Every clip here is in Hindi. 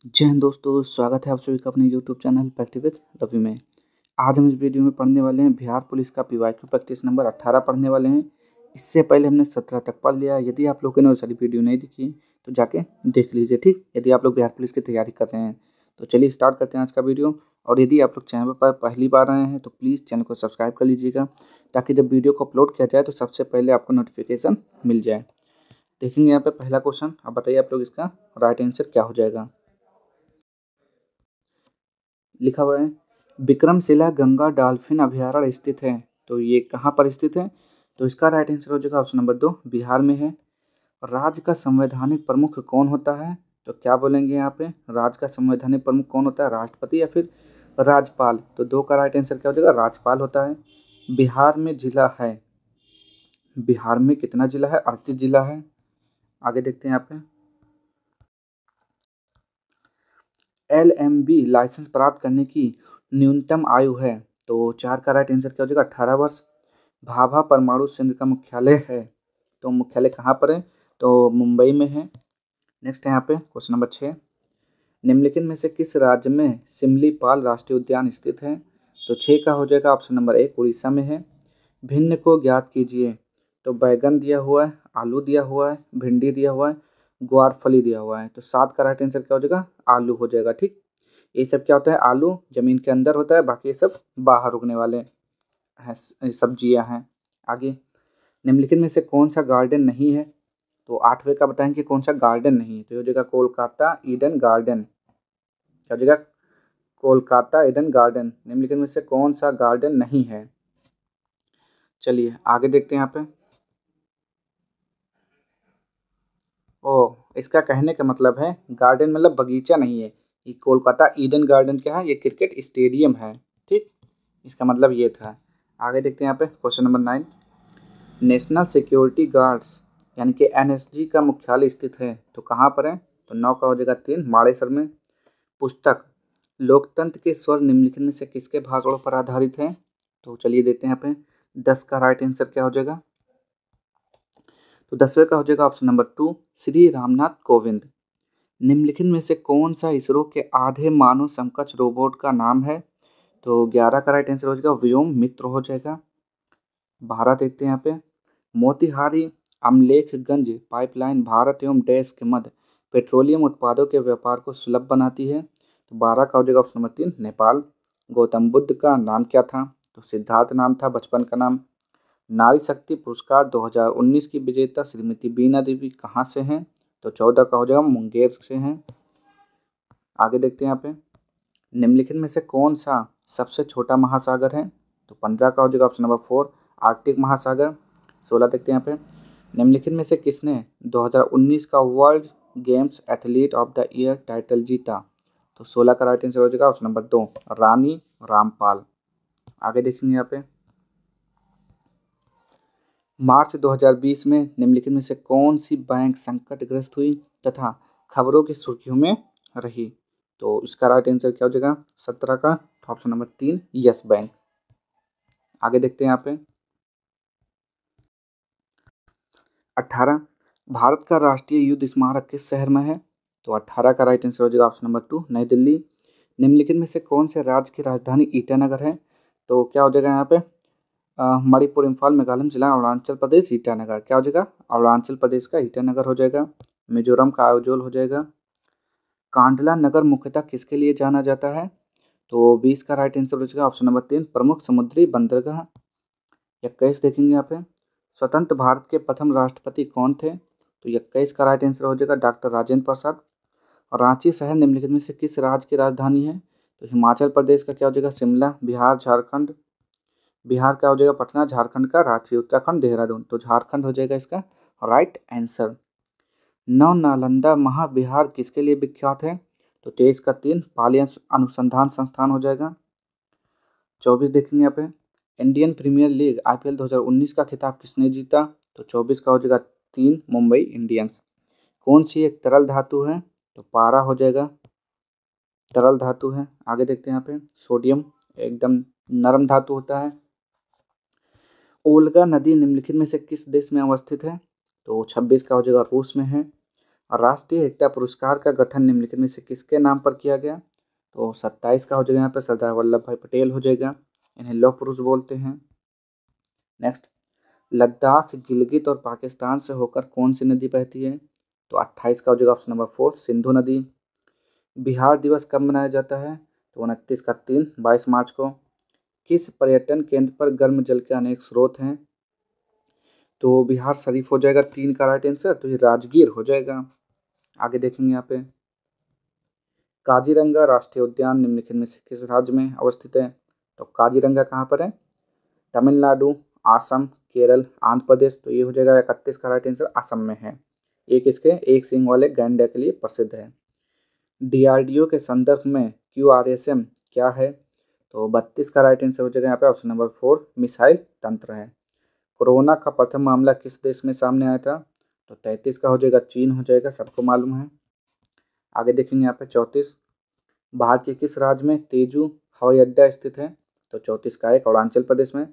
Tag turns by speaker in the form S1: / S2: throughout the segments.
S1: जय हिंद दोस्तों, स्वागत है आप सभी का अपने YouTube channel practice with Ravi में। आज हम इस वीडियो में पढ़ने वाले हैं बिहार पुलिस का पीवाईक्यू प्रैक्टिस नंबर 18 पढ़ने वाले हैं। इससे पहले हमने 17 तक पढ़ लिया। यदि आप लोगों ने वो सारी वीडियो नहीं देखी तो जाके देख लीजिए, ठीक। यदि आप लोग बिहार पुलिस की तैयारी कर रहे हैं तो चलिए स्टार्ट करते हैं आज का वीडियो। और यदि आप लोग चैनल पर पहली बार आए हैं तो प्लीज़ चैनल को सब्सक्राइब कर लीजिएगा, ताकि जब वीडियो को अपलोड किया जाए तो सबसे पहले आपको नोटिफिकेशन मिल जाए। देखेंगे यहाँ पे पहला क्वेश्चन। अब बताइए आप लोग इसका राइट आंसर क्या हो जाएगा। लिखा हुआ है विक्रमशिला गंगा डॉल्फिन अभयारण्य स्थित है। तो ये कहाँ पर स्थित है? तो इसका राइट आंसर हो जाएगा ऑप्शन नंबर 2, बिहार में है। राज्य का संवैधानिक प्रमुख कौन होता है? तो क्या बोलेंगे यहाँ पे, राज्य का संवैधानिक प्रमुख कौन होता है, राष्ट्रपति या फिर राज्यपाल? तो 2 का राइट आंसर क्या हो जाएगा, राज्यपाल होता है। बिहार में जिला है, बिहार में कितना जिला है, 38 जिला है। आगे देखते हैं यहाँ पे LMB लाइसेंस प्राप्त करने की न्यूनतम आयु है। तो 4 का राइट आंसर क्या हो जाएगा, 18 वर्ष। भाभा परमाणु संयंत्र का मुख्यालय है, तो मुख्यालय कहाँ पर है? तो मुंबई में है। नेक्स्ट है यहाँ पे क्वेश्चन नंबर 6। निम्नलिखित में से किस राज्य में सिमलीपाल राष्ट्रीय उद्यान स्थित है? तो 6 का हो जाएगा ऑप्शन नंबर 1, उड़ीसा में है। भिन्न को ज्ञात कीजिए। तो बैगन दिया हुआ है, आलू दिया हुआ है, भिंडी दिया हुआ है, ग्वारफली दिया हुआ है। तो 7 का राइट आंसर क्या हो जाएगा, आलू हो जाएगा, ठीक। ये सब क्या होता है, आलू जमीन के अंदर होता है, बाकी ये सब बाहर उगने वाले हैं, सब्जियां हैं। आगे निम्नलिखित में से कौन सा गार्डन नहीं है? तो 8वें का बताएंगे कौन सा गार्डन नहीं है। तो ये हो जाएगा कोलकाता ईडन गार्डन। क्या हो जाएगा, कोलकाता ईडन गार्डन। निम्नलिखित में से कौन सा गार्डन नहीं है? चलिए आगे देखते हैं यहाँ पे। ओ, इसका कहने का मतलब है गार्डन मतलब बगीचा नहीं है। ये कोलकाता ईडन गार्डन क्या है, ये क्रिकेट स्टेडियम है, ठीक। इसका मतलब ये था। आगे देखते हैं यहाँ पे question number 9। National security guards यानी कि NSG का मुख्यालय स्थित है, तो कहाँ पर है? तो 9 का हो जाएगा 3, माड़ेसर में। पुस्तक लोकतंत्र के स्वर निम्नलिखित में से किसके भाषणों पर आधारित है? तो चलिए देखते हैं यहाँ पे 10 का राइट आंसर क्या हो जाएगा। तो 10वें का हो जाएगा ऑप्शन नंबर 2, श्री रामनाथ कोविंद। निम्नलिखित में से कौन सा इसरो के आधे मानव समकक्ष रोबोट का नाम है? तो 11 का राइट आंसर हो जाएगा व्योम मित्र हो जाएगा। 12 देखते हैं यहाँ पे मोतिहारी अमलेखगंज पाइपलाइन भारत एवं देश के मध्य पेट्रोलियम उत्पादों के व्यापार को सुलभ बनाती है। तो 12 का हो जाएगा ऑप्शन नंबर 3, नेपाल। गौतम बुद्ध का नाम क्या था? तो सिद्धार्थ नाम था बचपन का नाम। नारी शक्ति पुरस्कार 2019 की विजेता श्रीमती बीना देवी कहाँ से हैं? तो 14 का हो जाएगा मुंगेर से हैं। आगे देखते हैं यहाँ पे निम्नलिखित में से कौन सा सबसे छोटा महासागर है? तो 15 का हो जाएगा ऑप्शन नंबर 4, आर्कटिक महासागर। 16 देखते हैं यहाँ पे निम्नलिखित में से किसने 2019 का world games athlete of the year title जीता? तो 16 का राइट आंसर हो जाएगा ऑप्शन नंबर 2, रानी रामपाल। आगे देखेंगे यहाँ पे मार्च 2020 में निम्नलिखित में से कौन सी बैंक संकटग्रस्त हुई तथा खबरों की सुर्खियों में रही? तो इसका राइट आंसर क्या हो जाएगा 17 का, ऑप्शन नंबर 3, यस बैंक। आगे देखते हैं यहाँ पे 18 भारत का राष्ट्रीय युद्ध स्मारक किस शहर में है? तो 18 का राइट आंसर हो जाएगा ऑप्शन नंबर 2, नई दिल्ली। निम्नलिखित में से कौन से राज्य की राजधानी ईटानगर है? तो क्या हो जाएगा यहाँ पे मणिपुर, इम्फाल, मेघालय जिला, अरुणाचल प्रदेश, ईटानगर। क्या हो जाएगा, अरुणाचल प्रदेश का ईटानगर हो जाएगा। मिजोरम का आयोजोल हो जाएगा। कांडला नगर मुख्यतः किसके लिए जाना जाता है? तो 20 का राइट आंसर हो जाएगा ऑप्शन नंबर 3, प्रमुख समुद्री बंदरगाह। 21 देखेंगे यहाँ पे स्वतंत्र भारत के प्रथम राष्ट्रपति कौन थे? तो 21 का राइट आंसर हो जाएगा डॉक्टर राजेंद्र प्रसाद। रांची शहर निम्नलिखित में से किस राज्य की राजधानी है? तो हिमाचल प्रदेश का क्या हो जाएगा शिमला। बिहार झारखंड, बिहार का हो जाएगा पटना। झारखंड का रांची। उत्तराखंड देहरादून। तो झारखंड हो जाएगा इसका राइट आंसर। नव नालंदा महाविहार किसके लिए विख्यात है? तो 23 का 3, पाली अनुसंधान संस्थान हो जाएगा। 24 देखेंगे यहाँ पे इंडियन प्रीमियर लीग IPL 2019 का खिताब किसने जीता? तो 24 का हो जाएगा 3, मुंबई इंडियंस। कौन सी एक तरल धातु है? तो पारा हो जाएगा, तरल धातु है। आगे देखते हैं यहाँ पे सोडियम एकदम नरम धातु होता है। ओल्गा नदी निम्नलिखित में से किस देश में अवस्थित है? तो 26 का हो जाएगा रूस में है। राष्ट्रीय एकता पुरस्कार का गठन निम्नलिखित में से किसके नाम पर किया गया? तो 27 का हो जाएगा यहाँ पे सरदार वल्लभ भाई पटेल हो जाएगा, इन्हें लौह पुरुष बोलते हैं। नेक्स्ट, लद्दाख, गिलगित और पाकिस्तान से होकर कौन सी नदी बहती है? तो 28 का हो जाएगा ऑप्शन नंबर 4 सिंधु नदी। बिहार दिवस कब मनाया जाता है? तो 29 का 22 मार्च को। किस पर्यटन केंद्र पर गर्म जल के अनेक स्रोत हैं? तो बिहार शरीफ हो जाएगा 3 का राइट आंसर, तो ये राजगीर हो जाएगा। आगे देखेंगे यहाँ पे, काजीरंगा राष्ट्रीय उद्यान निम्नलिखित में से किस राज्य में अवस्थित है? तो काजीरंगा कहाँ पर है? तमिलनाडु, असम, केरल, आंध्र प्रदेश। तो ये हो जाएगा 31 का राइट आंसर, असम में है। एक सींग वाले गैंडे के लिए प्रसिद्ध है। डीआरडीओ के संदर्भ में क्यूआरएसएम क्या है? तो 32 का राइट आंसर हो जाएगा यहाँ पे ऑप्शन नंबर 4 मिसाइल तंत्र है। कोरोना का प्रथम मामला किस देश में सामने आया था? तो 33 का हो जाएगा चीन हो जाएगा, सबको मालूम है। आगे देखेंगे यहाँ पे 34, भारत के किस राज्य में तेजू हवाई अड्डा स्थित है? तो 34 का एक अरुणाचल प्रदेश में।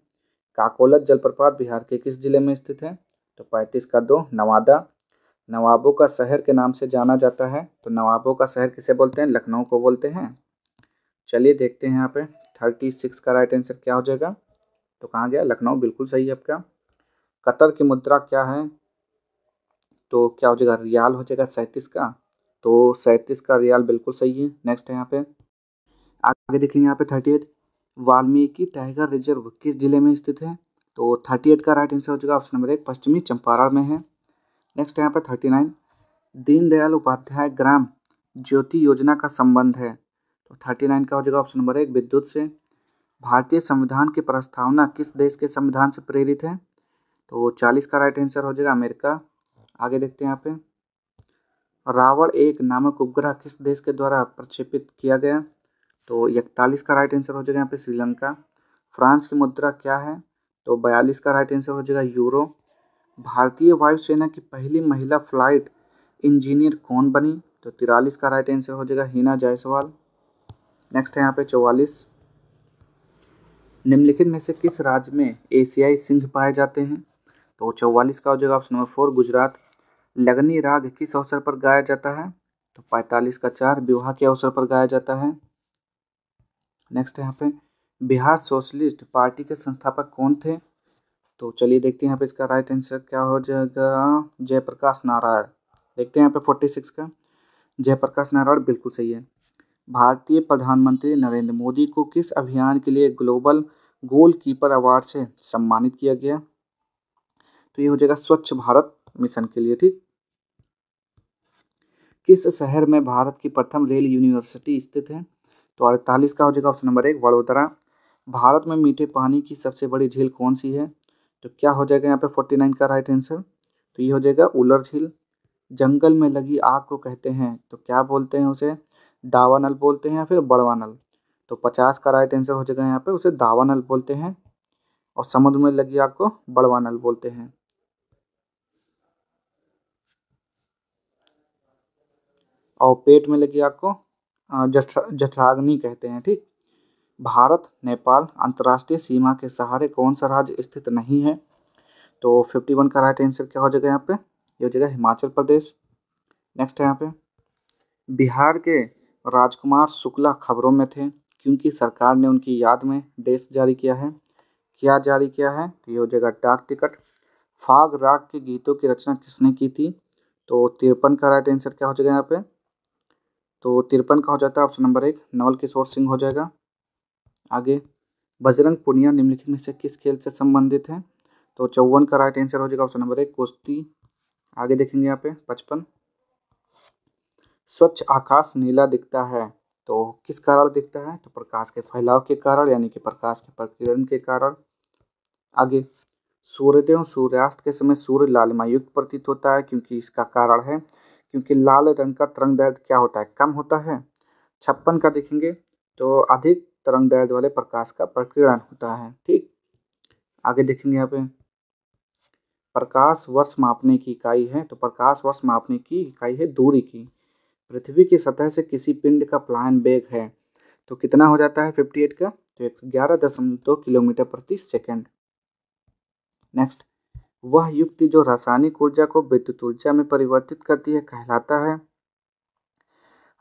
S1: काकोलत जलप्रपात बिहार के किस जिले में स्थित है? तो 35 का 2 नवादा। नवाबों का शहर के नाम से जाना जाता है, तो नवाबों का शहर किसे बोलते हैं? लखनऊ को बोलते हैं। चलिए देखते हैं यहाँ पे 36 का राइट आंसर क्या हो जाएगा? तो कहाँ गया? लखनऊ, बिल्कुल सही है आपका। कतर की मुद्रा क्या है? तो क्या हो जाएगा? रियाल हो जाएगा 37 का, तो 37 का रियाल बिल्कुल सही है। नेक्स्ट है यहाँ पे, आगे देखेंगे यहाँ पे 38, वाल्मीकि टाइगर रिजर्व किस जिले में स्थित है? तो 38 का राइट आंसर हो जाएगा ऑप्शन नंबर 1 पश्चिमी चंपारण में है। नेक्स्ट है यहाँ पे 39, दीनदयाल उपाध्याय ग्राम ज्योति योजना का संबंध है? तो 39 का हो जाएगा ऑप्शन नंबर 1 विद्युत से। भारतीय संविधान की प्रस्तावना किस देश के संविधान से प्रेरित है? तो 40 का राइट आंसर हो जाएगा अमेरिका। आगे देखते हैं यहाँ पे, रावण एक नामक उपग्रह किस देश के द्वारा प्रक्षेपित किया गया? तो 41 का राइट आंसर हो जाएगा यहाँ पे श्रीलंका। फ्रांस की मुद्रा क्या है? तो 42 का राइट आंसर हो जाएगा यूरो। भारतीय वायुसेना की पहली महिला फ्लाइट इंजीनियर कौन बनी? तो 43 का राइट आंसर हो जाएगा हिना जायसवाल। नेक्स्ट है यहाँ पे 44, निम्नलिखित में से किस राज्य में एशियाई सिंह पाए जाते हैं? तो 44 का हो जाएगा ऑप्शन नंबर 4 गुजरात। लगनी राग किस अवसर पर गाया जाता है? तो 45 का 4 विवाह के अवसर पर गाया जाता है। नेक्स्ट है यहाँ पे, बिहार सोशलिस्ट पार्टी के संस्थापक कौन थे? तो चलिए देखते हैं यहाँ पे इसका राइट आंसर क्या हो जाएगा, जयप्रकाश नारायण। देखते हैं यहाँ पे 46 का, जयप्रकाश नारायण बिल्कुल सही है। भारतीय प्रधानमंत्री नरेंद्र मोदी को किस अभियान के लिए ग्लोबल गोलकीपर अवार्ड से सम्मानित किया गया? तो ये हो जाएगा स्वच्छ भारत मिशन के लिए, ठीक। किस शहर में भारत की प्रथम रेल यूनिवर्सिटी स्थित है? तो 48 का हो जाएगा ऑप्शन नंबर 1 वडोदरा। भारत में मीठे पानी की सबसे बड़ी झील कौन सी है? तो क्या हो जाएगा यहाँ पे 49 का राइट आंसर? तो ये हो जाएगा उलर झील। जंगल में लगी आग को कहते हैं तो क्या बोलते हैं उसे? दावानल बोलते हैं या फिर बड़वानल? तो 50 का राइट आंसर हो जाएगा यहाँ पे, उसे दावानल बोलते हैं। और समुद्र में लगी आग को बड़वानल बोलते हैं। और पेट में लगी आग को जठराग्नि कहते हैं, ठीक। भारत नेपाल अंतर्राष्ट्रीय सीमा के सहारे कौन सा राज्य स्थित नहीं है? तो 51 का राइट आंसर क्या हो जाएगा यहाँ पे? ये हो जाएगा हिमाचल प्रदेश। नेक्स्ट है यहाँ पे, बिहार के राजकुमार शुक्ला खबरों में थे क्योंकि सरकार ने उनकी याद में देश जारी किया है। क्या जारी किया है? तो ये हो जाएगा डाक टिकट। फाग राग के गीतों की रचना किसने की थी? तो 53 का राइट आंसर क्या हो जाएगा यहाँ पे? तो 53 का हो जाता है ऑप्शन नंबर 1 नवल किशोर सिंह हो जाएगा। आगे, बजरंग पुनिया निम्नलिखित में से किस खेल से संबंधित है? तो 54 का राइट आंसर हो जाएगा ऑप्शन नंबर 1 कुश्ती। आगे देखेंगे यहाँ पे 55, स्वच्छ आकाश नीला दिखता है तो किस कारण दिखता है? तो प्रकाश के फैलाव के कारण, यानी कि प्रकाश के प्रकीर्णन के कारण। आगे, सूर्योदय और सूर्यास्त के समय सूर्य लालिमा युक्त प्रतीत होता है क्योंकि इसका कारण है क्योंकि लाल रंग का तरंग दैर्ध्य क्या होता है? कम होता है। 56 का देखेंगे तो अधिक तरंग दैर्ध्य वाले प्रकाश का प्रकीर्णन होता है, ठीक। आगे देखेंगे यहाँ पे, प्रकाश वर्ष मापने की इकाई है तो प्रकाश वर्ष मापने की इकाई है दूरी की। पृथ्वी की सतह से किसी पिंड का प्लायन वेग है तो कितना हो जाता है 58 का? तो 11.2 किलोमीटर प्रति सेकंड। नेक्स्ट, वह युक्ति जो रासायनिक ऊर्जा को विद्युत ऊर्जा में परिवर्तित करती है कहलाता है।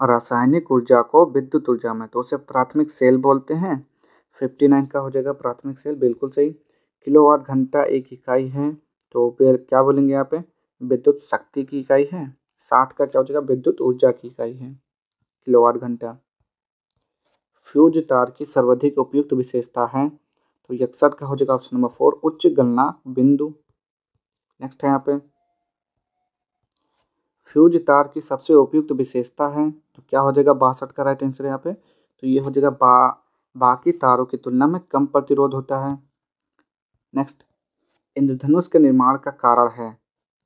S1: रासायनिक ऊर्जा को विद्युत ऊर्जा में, तो उसे प्राथमिक सेल बोलते हैं। 59 का हो जाएगा प्राथमिक सेल, बिल्कुल सही। किलोवाट घंटा एक इकाई है, तो फिर क्या बोलेंगे यहाँ पे, विद्युत शक्ति की इकाई है। 60 का क्या हो जाएगा, विद्युत ऊर्जा की इकाई है किलोवाट घंटा। फ्यूज तार की सर्वाधिक उपयुक्त विशेषता है, तो 61 का हो जाएगा ऑप्शन नंबर 4, उच्च गलनांक बिंदु। नेक्स्ट है यहाँ पे, फ्यूज तार की सबसे उपयुक्त विशेषता है, तो क्या हो जाएगा, 62 का राइट आंसर यहाँ पे। तो ये हो जाएगा बाकी तारों की तुलना में कम प्रतिरोध होता है। नेक्स्ट, इंद्रधनुष के निर्माण का कारण है,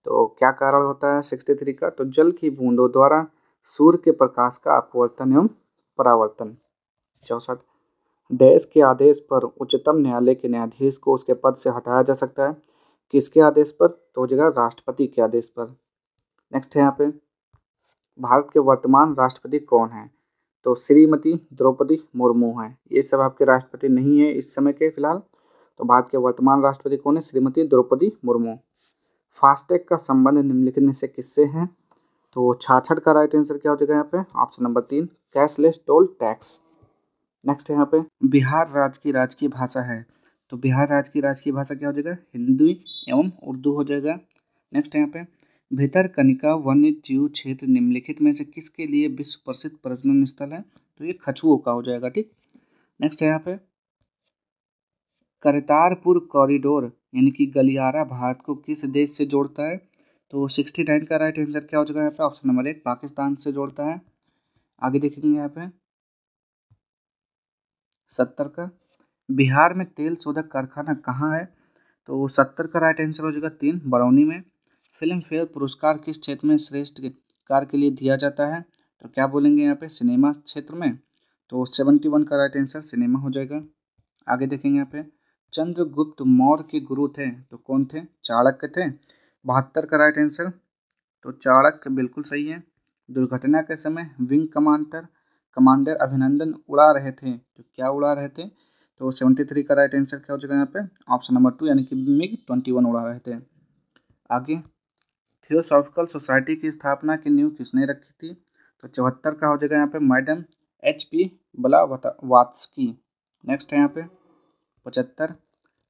S1: तो क्या कारण होता है 63 का, तो जल की बूंदों द्वारा सूर्य के प्रकाश का अपवर्तन एवं परावर्तन। 64, देश के आदेश पर उच्चतम न्यायालय के न्यायाधीश को उसके पद से हटाया जा सकता है, किसके आदेश पर, तो हो जाएगा राष्ट्रपति के आदेश पर। नेक्स्ट है यहाँ पे, भारत के वर्तमान राष्ट्रपति कौन है, तो श्रीमती द्रौपदी मुर्मू हैं। ये सब आपके राष्ट्रपति नहीं है इस समय के फिलहाल, तो भारत के वर्तमान राष्ट्रपति कौन है, श्रीमती द्रौपदी मुर्मू। फास्टैग का संबंध निम्नलिखित में से किससे है, तो 66 का राइट आंसर क्या हो जाएगा यहाँ पे, option number 3, cashless toll tax. Next है यहाँ पे, बिहार राज्य की राजकीय भाषा है, तो बिहार राज्य की राजकीय भाषा क्या हो जाएगा, हिंदी एवं उर्दू हो जाएगा। नेक्स्ट है यहाँ पे, भितरकनिका वन्य जीव क्षेत्र निम्नलिखित में से किसके लिए विश्व प्रसिद्ध प्रजनन स्थल है, तो ये कछुओं का हो जाएगा, ठीक। नेक्स्ट है यहाँ पे, करतारपुर कॉरिडोर यानी कि गलियारा भारत को किस देश से जोड़ता है, तो 69 का राइट आंसर क्या हो जाएगा यहाँ पे, ऑप्शन नंबर 1, पाकिस्तान से जोड़ता है। आगे देखेंगे यहाँ पे 70 का, बिहार में तेल शोधक कारखाना कहाँ है, तो 70 का राइट आंसर हो जाएगा 3, बरौनी में। फिल्म फेयर पुरस्कार किस क्षेत्र में श्रेष्ठ कार के लिए दिया जाता है, तो क्या बोलेंगे यहाँ पे, सिनेमा क्षेत्र में, तो 71 का राइट आंसर सिनेमा हो जाएगा। आगे देखेंगे यहाँ पे, चंद्रगुप्त मौर्य के गुरु थे, तो कौन थे, चाणक्य थे। 72 का राइट आंसर, तो चाणक्य बिल्कुल सही है। दुर्घटना के समय विंग कमांडर अभिनंदन उड़ा रहे थे, तो क्या उड़ा रहे थे, तो 73 का राइट आंसर क्या हो जाएगा यहाँ पे, ऑप्शन नंबर 2 यानी कि मिग 21 उड़ा रहे थे। आगे, थियोसॉफिकल सोसाइटी की स्थापना की नींव किसने रखी थी, तो 74 का हो जाएगा यहाँ पे मैडम HP ब्लावात्स्की। नेक्स्ट है यहाँ पे 75,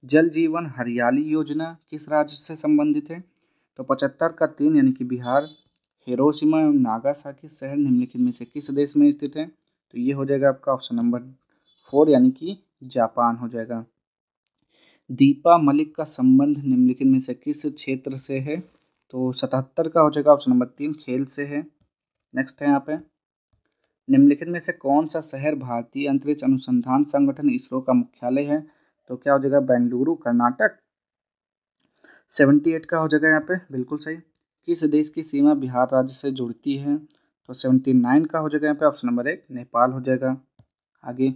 S1: जल जीवन हरियाली योजना किस राज्य से संबंधित है, तो 75 का 3 यानी कि बिहार। हिरोशिमा एवं नागासाकी शहर निम्नलिखित में से किस देश में स्थित है, तो ये हो जाएगा आपका ऑप्शन नंबर 4 यानी कि जापान हो जाएगा। दीपा मलिक का संबंध निम्नलिखित में से किस क्षेत्र से है, तो 77 का हो जाएगा ऑप्शन नंबर 3, खेल से है। नेक्स्ट है यहाँ पे, निम्नलिखित में से कौन सा शहर भारतीय अंतरिक्ष अनुसंधान संगठन इसरो का मुख्यालय है, तो क्या हो जाएगा, बेंगलुरु कर्नाटक। 78 का हो जाएगा यहाँ पे बिल्कुल सही। किस देश की सीमा बिहार राज्य से जुड़ती है, तो 79 का हो जाएगा यहाँ पे ऑप्शन नंबर 1, नेपाल हो जाएगा। आगे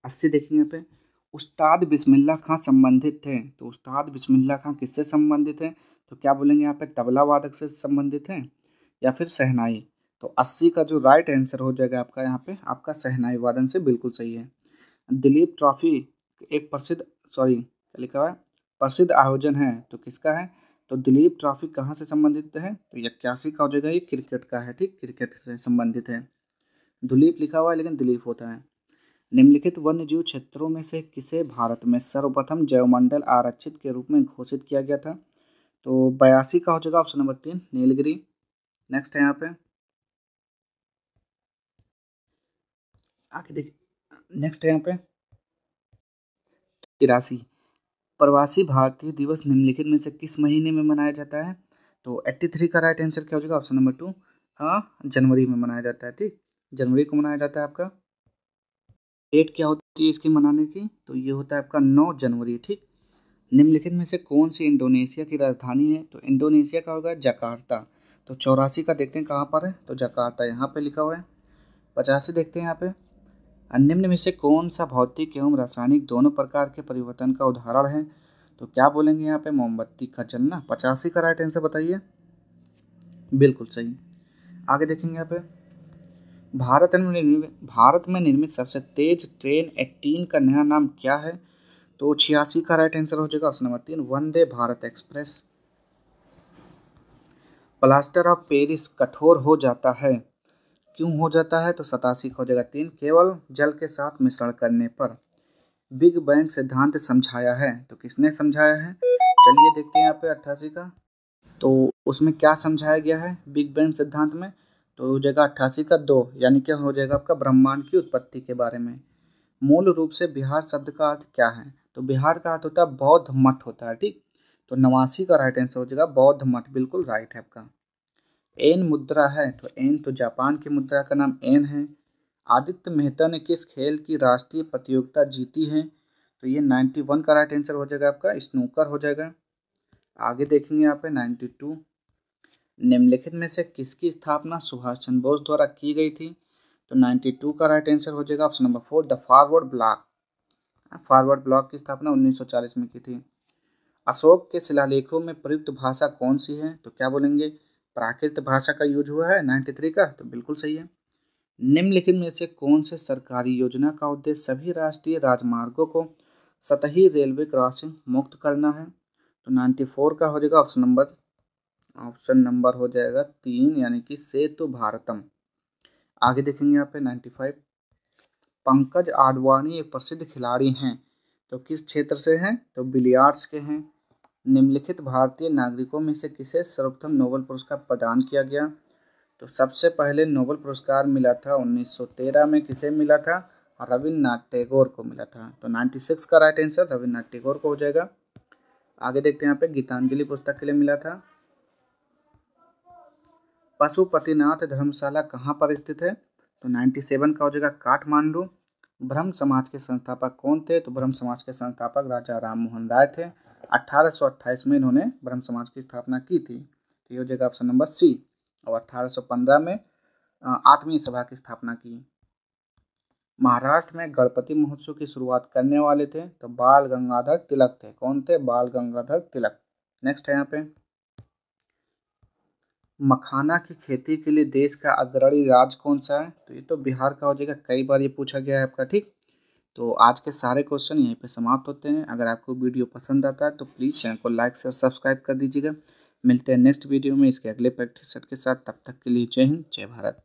S1: 80 देखेंगे यहाँ पे, उस्ताद बिस्मिल्लाह खां संबंधित थे, तो उस्ताद बिस्मिल्लाह खां किससे संबंधित है, तो क्या बोलेंगे यहाँ पे, तबला वादक से संबंधित है या फिर शहनाई। तो 80 का जो राइट आंसर हो जाएगा आपका यहाँ पे, आपका शहनाई वादन से बिल्कुल सही है। दिलीप ट्रॉफी एक क्या लिखा हुआ है, प्रसिद्ध आयोजन है, तो किसका है, तो दिलीप ट्रॉफी कहाँ से संबंधित है, तो 81 का हो जाएगा, ये क्रिकेट का है, ठीक, क्रिकेट से संबंधित है। दिलीप लिखा हुआ है लेकिन दिलीप होता है। निम्नलिखित वन्यजीव क्षेत्रों में से किसे भारत में सर्वप्रथम जैवमंडल आरक्षित के रूप में घोषित किया गया था, तो 82 का हो जाएगा ऑप्शन नंबर 3, नीलगिरी। नेक्स्ट है यहाँ पे, आगे देखिए नेक्स्ट है यहाँ पे 83, प्रवासी भारतीय दिवस निम्नलिखित में से किस महीने में मनाया जाता है, तो 83 का राइट आंसर क्या हो जाएगा, ऑप्शन नंबर 2, हाँ जनवरी में मनाया जाता है, ठीक, जनवरी को मनाया जाता है आपका। डेट क्या होती है इसकी मनाने की, तो ये होता है आपका 9 जनवरी, ठीक। निम्नलिखित में से कौन सी इंडोनेशिया की राजधानी है, तो इंडोनेशिया का होगा जकार्ता। तो 84 का देखते हैं कहाँ पर है, तो जकार्ता यहाँ पे लिखा हुआ है। 85 देखते हैं यहाँ पे, निम्न में से कौन सा भौतिक एवं रासायनिक दोनों प्रकार के परिवर्तन का उदाहरण है, तो क्या बोलेंगे यहाँ पे, मोमबत्ती का जलना। 85 का राइट आंसर बताइए, बिल्कुल सही। आगे देखेंगे यहाँ पे, भारत में निर्मित सबसे तेज ट्रेन 18 का नया नाम क्या है, तो 86 का राइट आंसर हो जाएगा option number 3 Vande Bharat express. Plaster of Paris कठोर हो जाता है, क्यों हो जाता है? तो 87 का हो जाएगा 3 केवल जल के साथ मिश्रण करने पर। बिग बैंग सिद्धांत समझाया है, तो किसने समझाया है? चलिए देखते हैं यहाँ पे 88 का। तो उसमें क्या समझाया गया है बिग बैंग सिद्धांत में? तो हो जाएगा 88 का 2, यानी क्या हो जाएगा आपका ब्रह्मांड की उत्पत्ति के बारे में। मूल रूप से बिहार शब्द का अर्थ क्या है? तो बिहार का अर्थ होता है बौद्ध मठ होता है, ठीक। तो 89 का राइट आंसर हो जाएगा बौद्ध मठ, बिल्कुल राइट है आपका। एन मुद्रा है, तो एन तो जापान की मुद्रा का नाम एन है। आदित्य मेहता ने किस खेल की राष्ट्रीय प्रतियोगिता जीती है? तो ये 91 का राइट आंसर हो जाएगा आपका स्नूकर हो जाएगा। आगे देखेंगे यहाँ पे 92। निम्नलिखित में से किसकी स्थापना सुभाष चंद्र बोस द्वारा की गई थी? तो 92 का राइट आंसर हो जाएगा option number 4 the forward block. Forward block की स्थापना 1940 में की थी। अशोक के शिलालेखों में प्रयुक्त भाषा कौन सी है? तो क्या बोलेंगे? प्राकृत भाषा का यूज हुआ है 93 का, तो बिल्कुल सही है। निम्नलिखित में से कौन से सरकारी योजना का उद्देश्य सभी राष्ट्रीय राजमार्गों को सतही रेलवे क्रॉसिंग मुक्त करना है? तो 94 का हो जाएगा ऑप्शन नंबर हो जाएगा 3, यानी कि सेतु भारतम। आगे देखेंगे यहाँ पे 95। पंकज आडवाणी एक प्रसिद्ध खिलाड़ी हैं, तो किस क्षेत्र से हैं? तो बिलियर्ड्स के हैं। निम्नलिखित भारतीय नागरिकों में से किसे सर्वप्रथम नोबेल पुरस्कार प्रदान किया गया? तो सबसे पहले नोबेल पुरस्कार मिला था 1913 में, किसे मिला था? रविन्द्रनाथ टैगोर को मिला था। तो 96 का राइट आंसर रविन्द्रनाथ टैगोर को हो जाएगा। आगे देखते हैं यहाँ पे गीतांजलि पुस्तक के लिए मिला था। पशुपतिनाथ धर्मशाला कहाँ पर स्थित है? तो 97 का हो जाएगा काठमांडू। ब्रह्म समाज के संस्थापक कौन थे? तो ब्रह्म समाज के संस्थापक राजा राम मोहन राय थे। 1828 में इन्होंने ब्रह्म समाज की स्थापना की थी, तो ये हो जाएगा ऑप्शन नंबर सी। और 1815 में आत्मीय सभा की स्थापना की। महाराष्ट्र में गणपति महोत्सव की शुरुआत करने वाले थे, तो बाल गंगाधर तिलक थे। कौन थे? बाल गंगाधर तिलक। नेक्स्ट है यहाँ पे मखाना की खेती के लिए देश का अग्रणी राज्य कौन सा है? तो ये तो बिहार का हो जाएगा, कई बार ये पूछा गया है आपका, ठीक। तो आज के सारे क्वेश्चन यहीं पे समाप्त होते हैं। अगर आपको वीडियो पसंद आता है तो प्लीज़ चैनल को लाइक शेयर सब्सक्राइब कर दीजिएगा। मिलते हैं नेक्स्ट वीडियो में इसके अगले प्रैक्टिस सेट के साथ। तब तक के लिए जय हिंद, जय भारत।